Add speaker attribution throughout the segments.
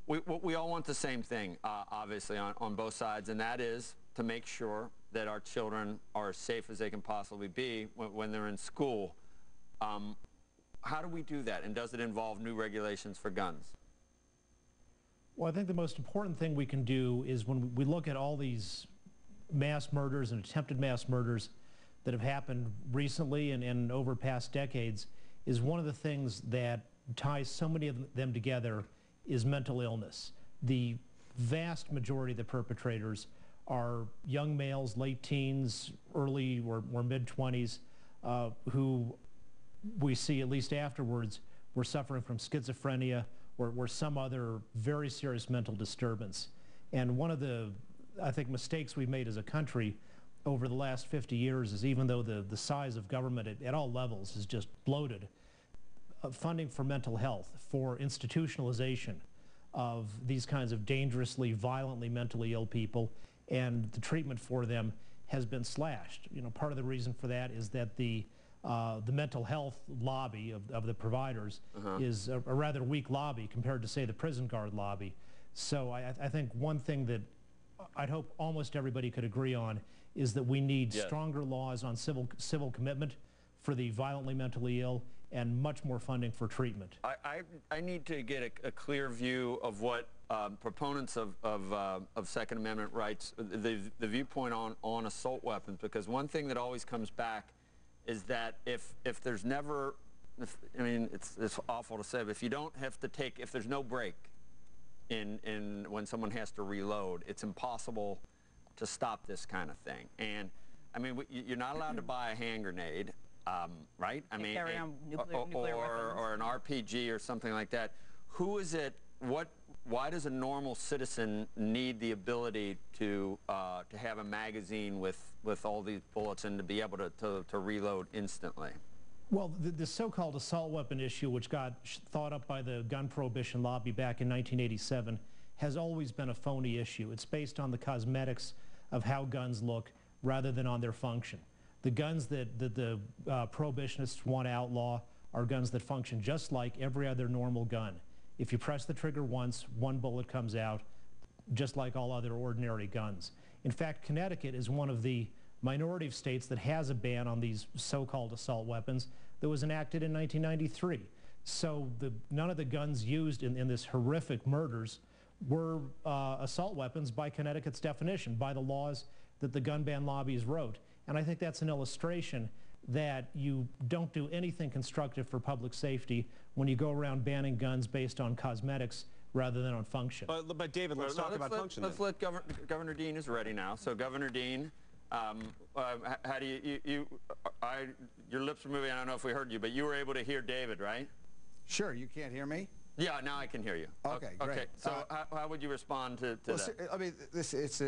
Speaker 1: We all want the same thing, obviously, on both sides, and that is to make sure that our children are as safe as they can possibly be when they're in school. How do we do that, and does it involve new regulations for guns?
Speaker 2: Well, I think the most important thing we can do is when we look at all these mass murders and attempted mass murders that have happened recently and over past decades, is one of the things that ties so many of them together is mental illness. The vast majority of the perpetrators are young males, late teens, early or mid-20s, who we see, at least afterwards, were suffering from schizophrenia or some other very serious mental disturbance. And one of the, I think, mistakes we've made as a country over the last 50 years is, even though the size of government at all levels is just bloated, funding for mental health, for institutionalization of these kinds of dangerously, violently mentally ill people, and the treatment for them has been slashed. You know, part of the reason for that is that the mental health lobby of the providers is a rather weak lobby compared to, say, the prison guard lobby. So I think one thing that I'd hope almost everybody could agree on is that we need stronger laws on civil commitment for the violently mentally ill, and much more funding for treatment.
Speaker 1: I need to get a clear view of what proponents of Second Amendment rights, the viewpoint on assault weapons, because one thing that always comes back is that if there's never, I mean, it's awful to say, but if you don't have to take, if there's no break in when someone has to reload, it's impossible to stop this kind of thing. And I mean, you're not allowed to buy a hand grenade. Right? I mean, nuclear or an RPG or something like that. Who is it? Why does a normal citizen need the ability to have a magazine with all these bullets and to be able to reload instantly?
Speaker 2: Well, the so-called assault weapon issue, which got thought up by the gun prohibition lobby back in 1987, has always been a phony issue. It's based on the cosmetics of how guns look rather than on their function. The guns that the prohibitionists want to outlaw are guns that function just like every other normal gun. If you press the trigger once, one bullet comes out, just like all other ordinary guns. In fact, Connecticut is one of the minority of states that has a ban on these so-called assault weapons that was enacted in 1993. So none of the guns used in this horrific murders were assault weapons by Connecticut's definition, by the laws that the gun ban lobbies wrote. And I think that's an illustration that you don't do anything constructive for public safety when you go around banning guns based on cosmetics rather than on function.
Speaker 3: But David, let's talk about function.
Speaker 1: Let's let Governor Dean is ready now. So Governor Dean, how do your lips are moving. I don't know if we heard you, but you were able to hear David, right?
Speaker 4: Sure. You can't hear me?
Speaker 1: Yeah, now I can hear you.
Speaker 4: Okay, great.
Speaker 1: Okay, so how would you respond to that?
Speaker 4: I mean, it's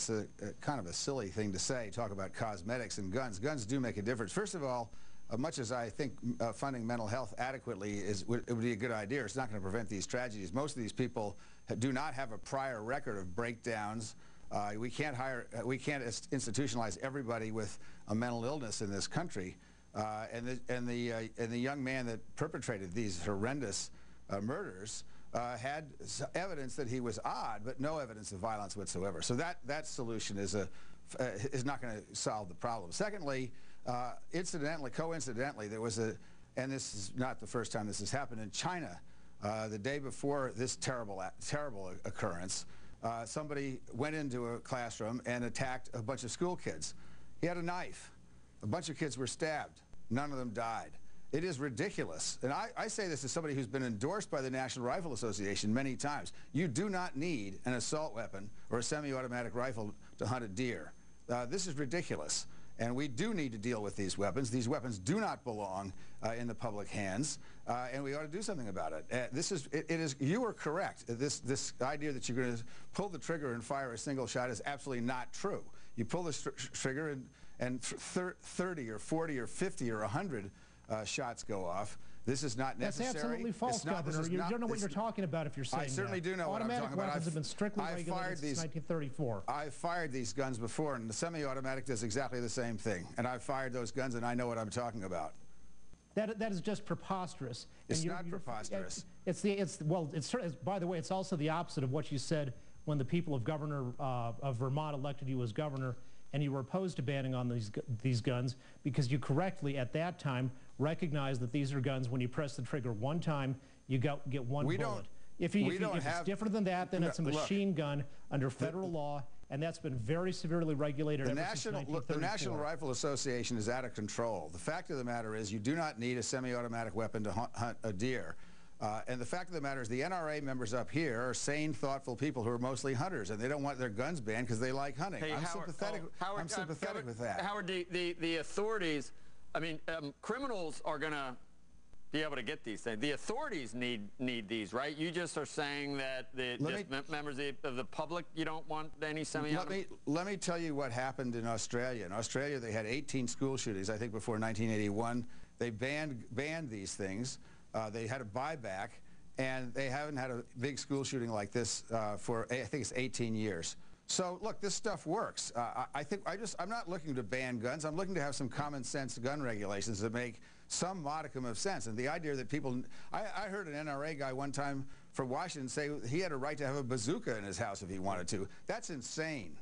Speaker 4: a kind of a silly thing to say, talk about cosmetics and guns. Guns do make a difference. First of all, much as I think funding mental health adequately would be a good idea, it's not going to prevent these tragedies. Most of these people do not have a prior record of breakdowns. We can't institutionalize everybody with a mental illness in this country. And the young man that perpetrated these horrendous murders had evidence that he was odd, but no evidence of violence whatsoever. So that solution is not going to solve the problem. Secondly, coincidentally, there was and this is not the first time this has happened in China. The day before this terrible occurrence, somebody went into a classroom and attacked a bunch of school kids. He had a knife. A bunch of kids were stabbed. None of them died. It is ridiculous. And I say this as somebody who's been endorsed by the National Rifle Association many times. You do not need an assault weapon or a semi-automatic rifle to hunt a deer. This is ridiculous. And we do need to deal with these weapons. These weapons do not belong in the public hands, and we ought to do something about it. You are correct. This idea that you're going to pull the trigger and fire a single shot is absolutely not true. You pull the trigger and 30 or 40 or 50 or 100 shots go off. This is not necessary.
Speaker 2: That's absolutely false, Governor. You don't know what you're talking about if you're saying that.
Speaker 4: I certainly do know what I'm talking about.
Speaker 2: Automatic weapons have been strictly regulated since 1934.
Speaker 4: I've fired these guns before, and the semi-automatic does exactly the same thing. And I've fired those guns, and I know what I'm talking about.
Speaker 2: That is just preposterous.
Speaker 4: It's not preposterous.
Speaker 2: By the way, it's also the opposite of what you said when the people of Vermont elected you as governor, and you were opposed to banning on these guns because you correctly at that time recognized that these are guns. When you press the trigger one time, you get one bullet. If it's different than that, then it's a machine gun under federal law, and that's been very severely regulated ever since 1934.
Speaker 4: The National Rifle Association is out of control. The fact of the matter is you do not need a semi-automatic weapon to hunt a deer. And the fact of the matter is the NRA members up here are sane, thoughtful people who are mostly hunters, and they don't want their guns banned because they like hunting.
Speaker 1: Hey,
Speaker 4: I'm
Speaker 1: Howard,
Speaker 4: sympathetic with that.
Speaker 1: Howard, the authorities, I mean, criminals are going to be able to get these things. The authorities need these, right? You just are saying that members of the public, you don't want any semi-automatic.
Speaker 4: Let me tell you what happened in Australia. In Australia, they had 18 school shootings, I think, before 1981. They banned these things. They had a buyback, and they haven't had a big school shooting like this for, I think it's 18 years. So, look, this stuff works. I'm not looking to ban guns. I'm looking to have some common sense gun regulations that make some modicum of sense. And the idea that people, I heard an NRA guy one time from Washington say he had a right to have a bazooka in his house if he wanted to. That's insane.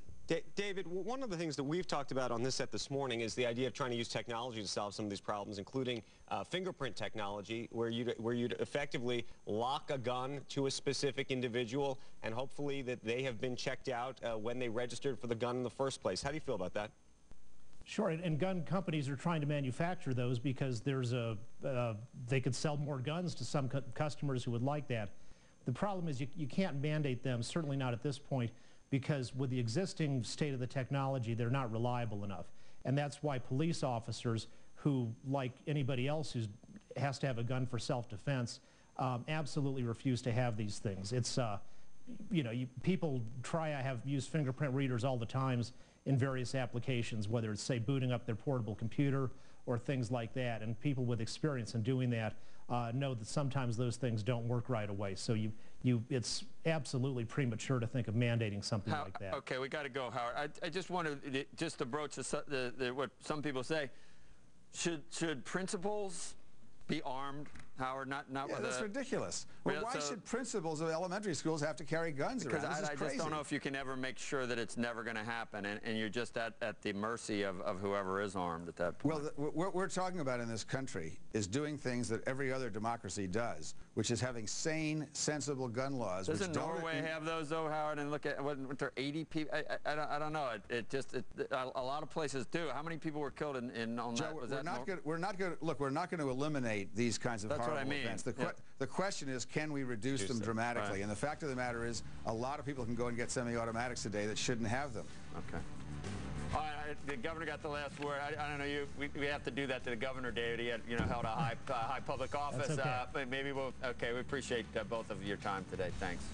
Speaker 3: David, one of the things that we've talked about on this set this morning is the idea of trying to use technology to solve some of these problems, including fingerprint technology, where you'd effectively lock a gun to a specific individual, and hopefully that they have been checked out when they registered for the gun in the first place. How do you feel about that?
Speaker 2: Sure, and gun companies are trying to manufacture those because they could sell more guns to some customers who would like that. The problem is you can't mandate them, certainly not at this point, because with the existing state of the technology, they're not reliable enough. And that's why police officers who, like anybody else who has to have a gun for self-defense, absolutely refuse to have these things. It's, people have used fingerprint readers all the times in various applications, whether it's, say, booting up their portable computer or things like that. And people with experience in doing that know that sometimes those things don't work right away. So it's absolutely premature to think of mandating something like that.
Speaker 1: Okay, we got to go, Howard. I just wanted to broach what some people say. Should principals be armed, Howard?
Speaker 4: That's ridiculous. Well, why should principals of elementary schools have to carry guns around?
Speaker 1: Because I just don't know if you can ever make sure that it's never going to happen, and you're just at the mercy of whoever is armed at that point.
Speaker 4: Well, what we're talking about in this country is doing things that every other democracy does, which is having sane, sensible gun laws.
Speaker 1: Doesn't Norway have those, though, Howard? And look at what there are 80 people. I don't know. A lot of places do. How many people were killed on that?
Speaker 4: We're not going to eliminate these kinds of horrible events. The question is, can we reduce them dramatically? Right. And the fact of the matter is, a lot of people can go and get semi-automatics today that shouldn't have them.
Speaker 1: Okay. All right, the governor got the last word. I don't know. We have to do that to the governor, David. He had, held a high public office.
Speaker 2: That's okay.
Speaker 1: But maybe we appreciate both of your time today. Thanks.